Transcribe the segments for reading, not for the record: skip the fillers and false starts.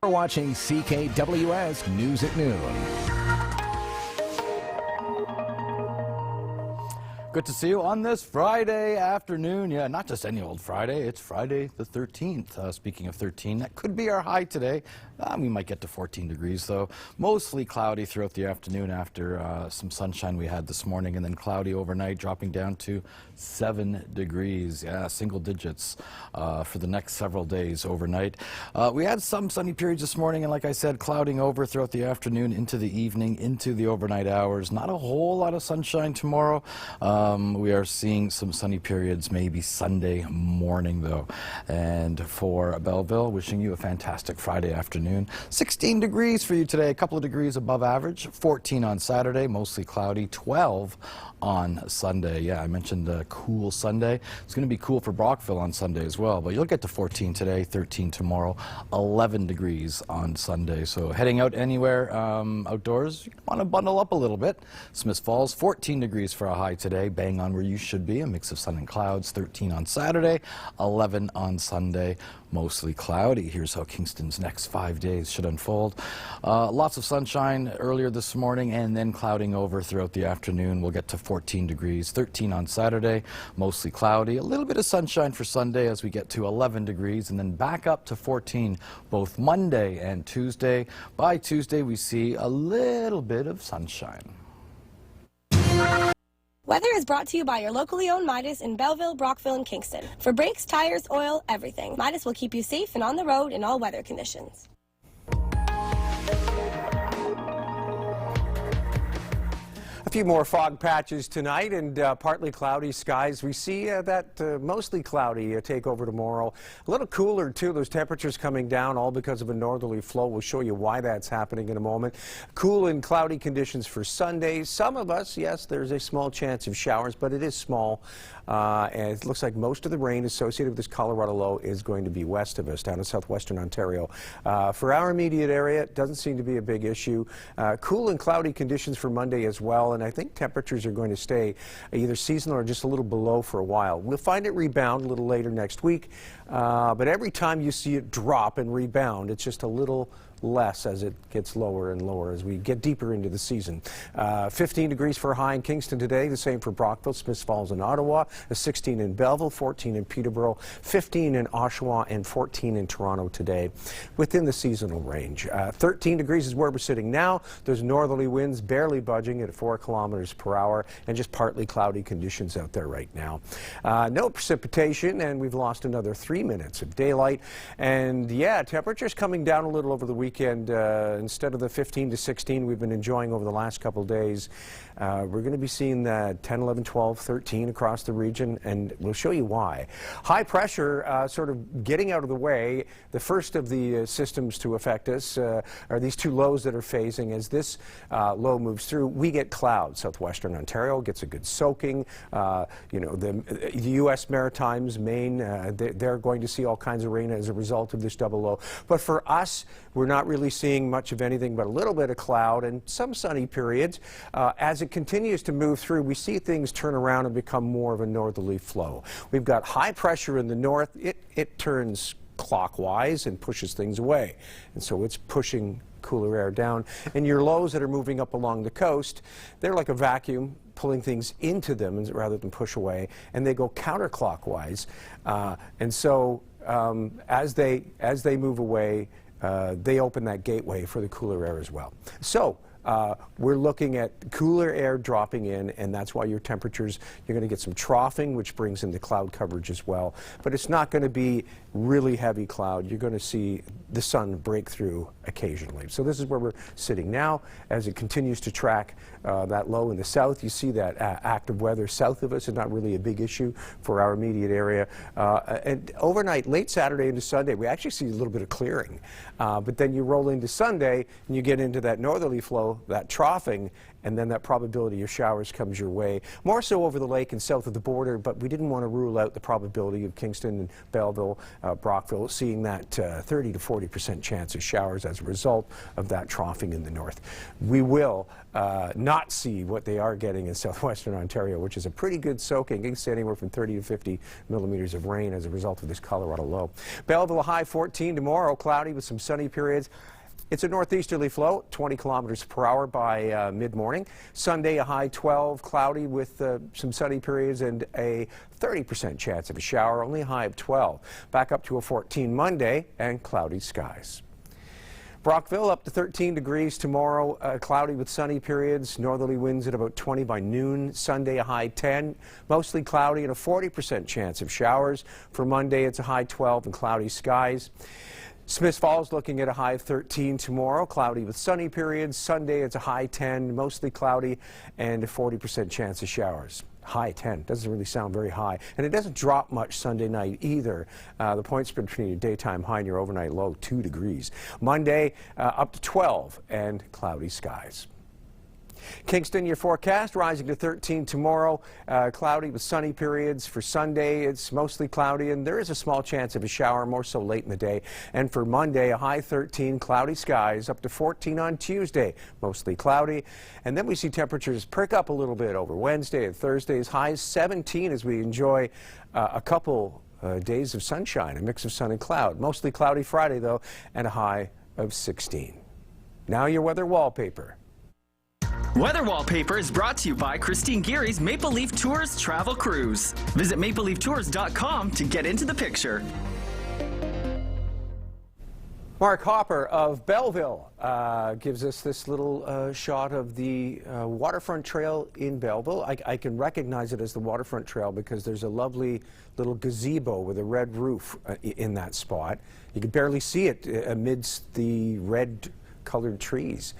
You're watching CKWS News at Noon. Good to see you on this Friday afternoon. Yeah, not just any old Friday. It's Friday the 13th. Speaking of 13, that could be our high today. We might get to 14 degrees, though. Mostly cloudy throughout the afternoon after some sunshine we had this morning, and then cloudy overnight, dropping down to 7 degrees. Yeah, single digits for the next several days overnight. We had some sunny periods this morning, and like I said, clouding over throughout the afternoon into the evening, into the overnight hours. Not a whole lot of sunshine tomorrow. We are seeing some sunny periods maybe Sunday morning, though. And for Belleville, wishing you a fantastic Friday afternoon. 16 degrees for you today, a couple of degrees above average. 14 on Saturday, mostly cloudy. 12 on Sunday. Yeah, I mentioned a cool Sunday. It's going to be cool for Brockville on Sunday as well, but you'll get to 14 today, 13 tomorrow, 11 degrees on Sunday. So heading out anywhere outdoors, you want to bundle up a little bit. Smiths Falls, 14 degrees for a high today, bang on where you should be. A mix of sun and clouds. 13 on Saturday, 11 on Sunday, mostly cloudy. Here's how Kingston's next 5 days should unfold. Lots of sunshine earlier this morning, and then clouding over throughout the afternoon. We'll get to 14 degrees, 13 on Saturday, mostly cloudy. A little bit of sunshine for Sunday as we get to 11 degrees, and then back up to 14 both Monday and Tuesday. By Tuesday, we see a little bit of sunshine. Weather is brought to you by your locally owned Midas in Belleville, Brockville, and Kingston. For brakes, tires, oil, everything. Midas will keep you safe and on the road in all weather conditions. A few more fog patches tonight and partly cloudy skies. We see that mostly cloudy take over tomorrow. A little cooler, too. Those temperatures coming down, all because of a northerly flow. We'll show you why that's happening in a moment. Cool and cloudy conditions for Sunday. Some of us, yes, there's a small chance of showers, but it is small. And it looks like most of the rain associated with this Colorado low is going to be west of us, down in southwestern Ontario. For our immediate area, it doesn't seem to be a big issue. Cool and cloudy conditions for Monday as well, and I think temperatures are going to stay either seasonal or just a little below for a while. We'll find it rebound a little later next week, but every time you see it drop and rebound, it's just a little less as it gets lower and lower as we get deeper into the season. 15 degrees for a high in Kingston today, the same for Brockville, Smiths Falls, and Ottawa, 16 in Belleville, 14 in Peterborough, 15 in Oshawa, and 14 in Toronto today, within the seasonal range. 13 degrees is where we're sitting now. There's northerly winds barely budging at 4 kilometers per hour, and just partly cloudy conditions out there right now. No precipitation, and we've lost another 3 minutes of daylight. And yeah, temperatures coming down a little over the weekend. Instead of the 15 to 16 we've been enjoying over the last couple days, we're going to be seeing that 10, 11, 12, 13 across the region, and we'll show you why. High pressure sort of getting out of the way. The first of the systems to affect us are these two lows that are phasing. As this low moves through, we get clouds. Southwestern Ontario gets a good soaking. You know, the U.S. Maritimes, Maine, they're going to see all kinds of rain as a result of this double low. But for us, we're not really seeing much of anything but a little bit of cloud and some sunny periods. As it continues to move through, we see things turn around and become more of a northerly flow. We've got high pressure in the north. It turns clockwise and pushes things away. And so it's pushing cooler air down. And your lows that are moving up along the coast, they're like a vacuum pulling things into them rather than push away, and they go counterclockwise. And so as they move away, they open that gateway for the cooler air as well. So we're looking at cooler air dropping in, and that's why your temperatures, you're going to get some troughing, which brings in the cloud coverage as well. But it's not going to be really heavy cloud. You're going to see the sun break through occasionally. So this is where we're sitting now. As it continues to track that low in the south, you see that active weather south of us is not really a big issue for our immediate area. And overnight, late Saturday into Sunday, we actually see a little bit of clearing. But then you roll into Sunday, and you get into that northerly flow. Belleville, that troughing, and then that probability of showers comes your way. More so over the lake and south of the border, but we didn't want to rule out the probability of Kingston and Belleville, Brockville, seeing that 30 to 40% chance of showers as a result of that troughing in the north. We will not see what they are getting in southwestern Ontario, which is a pretty good soaking. You can see anywhere from 30 to 50 millimeters of rain as a result of this Colorado low. Belleville, a high 14 tomorrow, cloudy with some sunny periods. It's a northeasterly flow, 20 kilometers per hour by mid-morning. Sunday, a high 12, cloudy with some sunny periods and a 30% chance of a shower, only a high of 12. Back up to a 14 Monday and cloudy skies. Brockville up to 13 degrees tomorrow, cloudy with sunny periods, northerly winds at about 20 by noon. Sunday, a high 10, mostly cloudy and a 40% chance of showers. For Monday, it's a high 12 and cloudy skies. Smiths Falls looking at a high of 13 tomorrow, cloudy with sunny periods. Sunday, it's a high 10, mostly cloudy and a 40% chance of showers. High 10 doesn't really sound very high, and it doesn't drop much Sunday night either. The point spread between your daytime high and your overnight low, 2 degrees. Monday, up to 12 and cloudy skies. Kingston, your forecast, rising to 13 tomorrow, cloudy with sunny periods. For Sunday, it's mostly cloudy, and there is a small chance of a shower, more so late in the day. And for Monday, a high 13, cloudy skies, up to 14 on Tuesday, mostly cloudy. And then we see temperatures perk up a little bit over Wednesday and Thursday's highs 17 as we enjoy a couple days of sunshine, a mix of sun and cloud. Mostly cloudy Friday, though, and a high of 16. Now your weather wallpaper. Weather Wallpaper is brought to you by Christine Geary's Maple Leaf Tours Travel Cruise. Visit mapleleaftours.com to get into the picture. Mark Hopper of Belleville gives us this little shot of the waterfront trail in Belleville. I can recognize it as the waterfront trail because there's a lovely little gazebo with a red roof in that spot. You can barely see it amidst the red colored trees.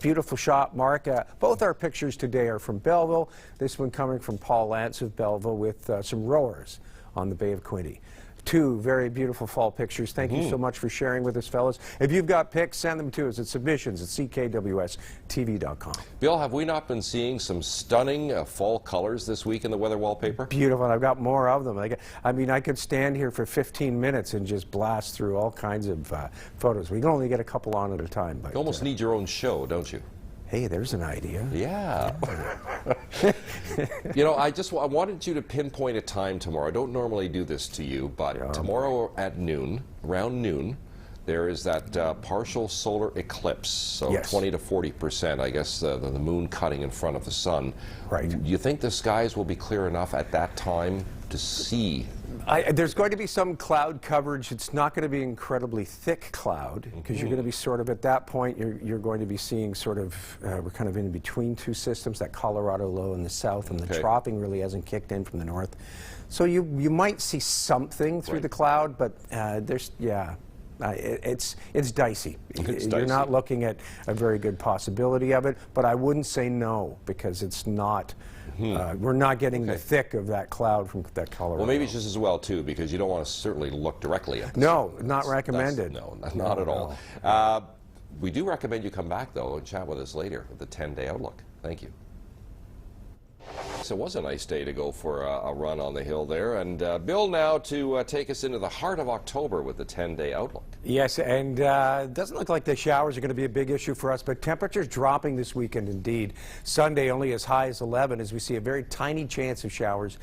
Beautiful shot, Mark. Both our pictures today are from Belleville. This one coming from Paul Lance of Belleville with some rowers on the Bay of Quinte. Two very beautiful fall pictures. Thank you so much for sharing with us, fellas. If you've got pics, send them to us at submissions@ckwstv.com. Bill, have we not been seeing some stunning fall colors this week in the weather wallpaper? Beautiful, and I've got more of them. I mean, I could stand here for 15 minutes and just blast through all kinds of photos. We can only get a couple on at a time. But You almost need your own show, don't you? hey, there's an idea. Yeah. You know, I wanted you to pinpoint a time tomorrow. I don't normally do this to you, but tomorrow at noon, around noon, there is that partial solar eclipse, so 20 to 40%, I guess, the moon cutting in front of the sun. Right. Do you think the skies will be clear enough at that time to see? There's going to be some cloud coverage. It's not going to be incredibly thick cloud because you're going to be sort of at that point you're going to be seeing sort of we're kind of in between two systems, that Colorado low in the south, and the troughing really hasn't kicked in from the north. So you might see something through the cloud, but there's it's dicey. You're not looking at a very good possibility of it, but I wouldn't say no because it's not. We're not getting the thick of that cloud from that Colorado. Well, maybe it's just as well, too, because you don't want to certainly look directly at this. No, not recommended. No, not at all. We do recommend you come back, though, and chat with us later with the 10-day outlook. Thank you. So it was a nice day to go for a run on the hill there. And Bill now to take us into the heart of October with the 10-day outlook. Yes, and it doesn't look like the showers are going to be a big issue for us, but temperatures dropping this weekend indeed. Sunday only as high as 11 as we see a very tiny chance of showers.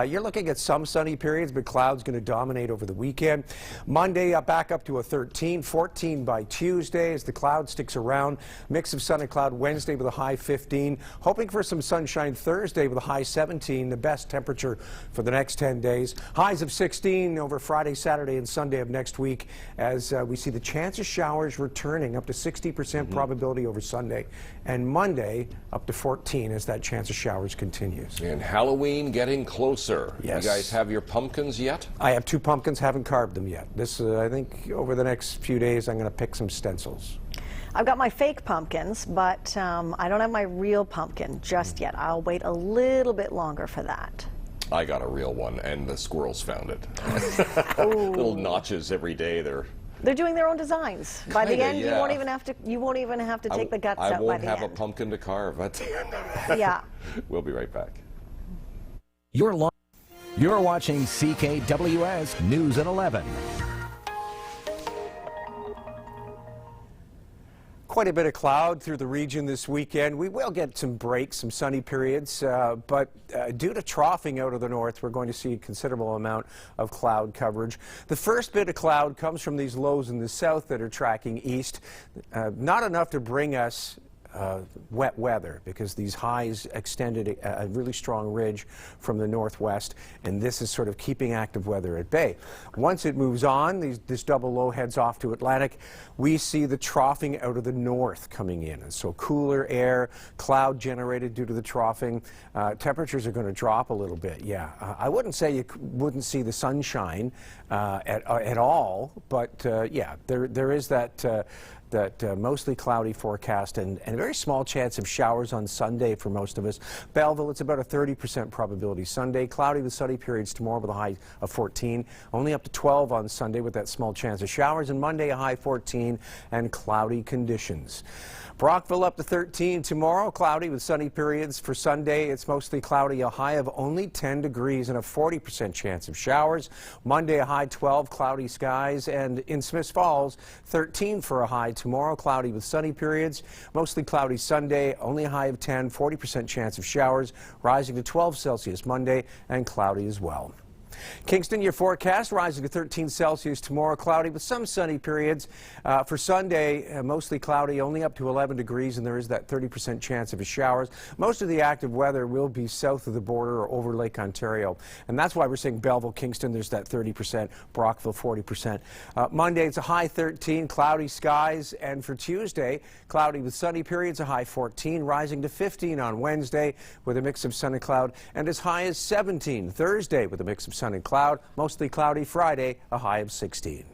You're looking at some sunny periods, but clouds going to dominate over the weekend. Monday back up to a 13, 14 by Tuesday as the cloud sticks around. Mix of sun and cloud Wednesday with a high 15. Hoping for some sunshine Thursday with a high 17, the best temperature for the next 10 days. Highs of 16 over Friday, Saturday, and Sunday of next week as we see the chance of showers returning up to 60% probability over Sunday. And Monday up to 14 as that chance of showers continues. And Halloween getting closer. Yes. You guys have your pumpkins yet? I have 2 pumpkins, haven't carved them yet. This, I think over the next few days I'm going to pick some stencils. I've got my fake pumpkins, but I don't have my real pumpkin just yet. I'll wait a little bit longer for that. I got a real one, and the squirrels found it. Little notches every day. They're They're doing their own designs. By the Kinda, end, yeah. you won't even have to take the guts I out by won't the have a end. pumpkin to carve at the end. Yeah. We'll be right back. You're watching CKWS News at 11. Quite a bit of cloud through the region this weekend. We will get some breaks, some sunny periods, but due to troughing out of the north, we're going to see a considerable amount of cloud coverage. The first bit of cloud comes from these lows in the south that are tracking east. Not enough to bring us wet weather, because these highs extended a really strong ridge from the northwest, and this is sort of keeping active weather at bay. Once it moves on, this double low heads off to Atlantic, we see the troughing out of the north coming in, and so cooler air, cloud generated due to the troughing. Temperatures are going to drop a little bit. Yeah, I wouldn't say you wouldn't see the sunshine at all, but yeah, there is that mostly cloudy forecast and a very small chance of showers on Sunday for most of us. Belleville, it's about a 30% probability Sunday. Cloudy with sunny periods tomorrow with a high of 14. Only up to 12 on Sunday with that small chance of showers. And Monday, a high 14 and cloudy conditions. Brockville up to 13 tomorrow, cloudy with sunny periods. For Sunday, it's mostly cloudy, a high of only 10 degrees and a 40% chance of showers. Monday, a high 12, cloudy skies. And in Smiths Falls, 13 for a high tomorrow, cloudy with sunny periods. Mostly cloudy Sunday, only a high of 10, 40% chance of showers, rising to 12 Celsius Monday and cloudy as well. Kingston, your forecast rising to 13 Celsius tomorrow, cloudy with some sunny periods. For Sunday, mostly cloudy, only up to 11 degrees, and there is that 30% chance of showers. Most of the active weather will be south of the border or over Lake Ontario, and that's why we're saying Belleville, Kingston, there's that 30%, Brockville 40%. Monday, it's a high 13, cloudy skies, and for Tuesday, cloudy with sunny periods, a high 14, rising to 15 on Wednesday with a mix of sun and cloud, and as high as 17 Thursday with a mix of sun and cloud, mostly cloudy Friday, a high of 16.